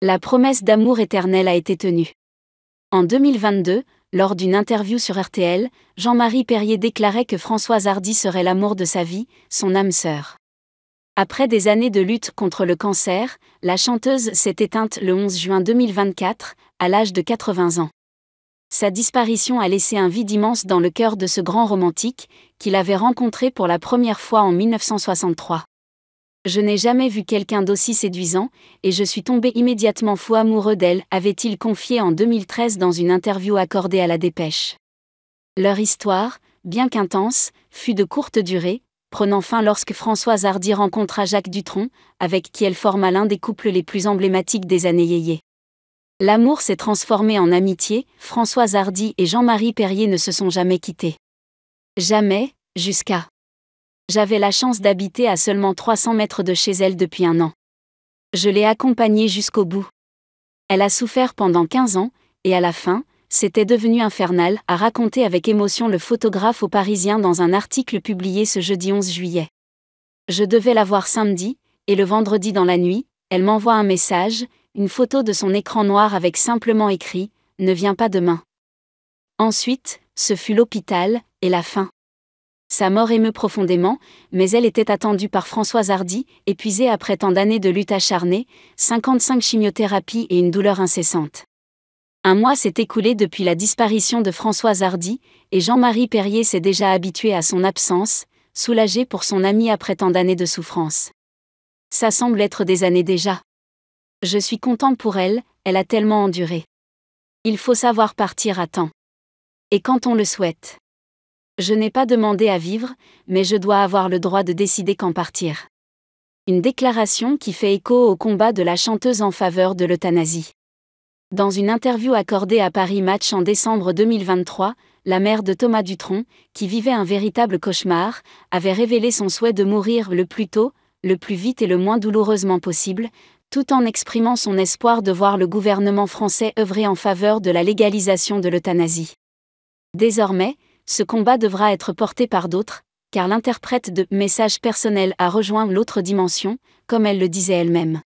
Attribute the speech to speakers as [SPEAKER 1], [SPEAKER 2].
[SPEAKER 1] La promesse d'amour éternel a été tenue. En 2022, lors d'une interview sur RTL, Jean-Marie Perrier déclarait que Françoise Hardy serait l'amour de sa vie, son âme sœur. Après des années de lutte contre le cancer, la chanteuse s'est éteinte le 11 juin 2024, à l'âge de 80 ans. Sa disparition a laissé un vide immense dans le cœur de ce grand romantique, qu'il avait rencontré pour la première fois en 1963. Je n'ai jamais vu quelqu'un d'aussi séduisant, et je suis tombé immédiatement fou amoureux d'elle, avait-il confié en 2013 dans une interview accordée à La Dépêche. Leur histoire, bien qu'intense, fut de courte durée, prenant fin lorsque Françoise Hardy rencontra Jacques Dutronc, avec qui elle forma l'un des couples les plus emblématiques des années yéyé. L'amour s'est transformé en amitié, Françoise Hardy et Jean-Marie Perrier ne se sont jamais quittés. Jamais, jusqu'à... J'avais la chance d'habiter à seulement 300 mètres de chez elle depuis 1 an. Je l'ai accompagnée jusqu'au bout. Elle a souffert pendant 15 ans, et à la fin, c'était devenu infernal, a raconté avec émotion le photographe au Parisien dans un article publié ce jeudi 11 juillet. Je devais la voir samedi, et le vendredi dans la nuit, elle m'envoie un message, une photo de son écran noir avec simplement écrit « Ne viens pas demain ». Ensuite, ce fut l'hôpital, et la fin. Sa mort émeut profondément, mais elle était attendue par Françoise Hardy, épuisée après tant d'années de lutte acharnée, 55 chimiothérapies et une douleur incessante. 1 mois s'est écoulé depuis la disparition de Françoise Hardy, et Jean-Marie Perrier s'est déjà habitué à son absence, soulagé pour son amie après tant d'années de souffrance. Ça semble être des années déjà. Je suis content pour elle, elle a tellement enduré. Il faut savoir partir à temps. Et quand on le souhaite. Je n'ai pas demandé à vivre, mais je dois avoir le droit de décider quand partir. Une déclaration qui fait écho au combat de la chanteuse en faveur de l'euthanasie. Dans une interview accordée à Paris Match en décembre 2023, la mère de Thomas Dutronc, qui vivait un véritable cauchemar, avait révélé son souhait de mourir le plus tôt, le plus vite et le moins douloureusement possible, tout en exprimant son espoir de voir le gouvernement français œuvrer en faveur de la légalisation de l'euthanasie. Désormais, ce combat devra être porté par d'autres, car l'interprète de « message personnel » a rejoint l'autre dimension, comme elle le disait elle-même.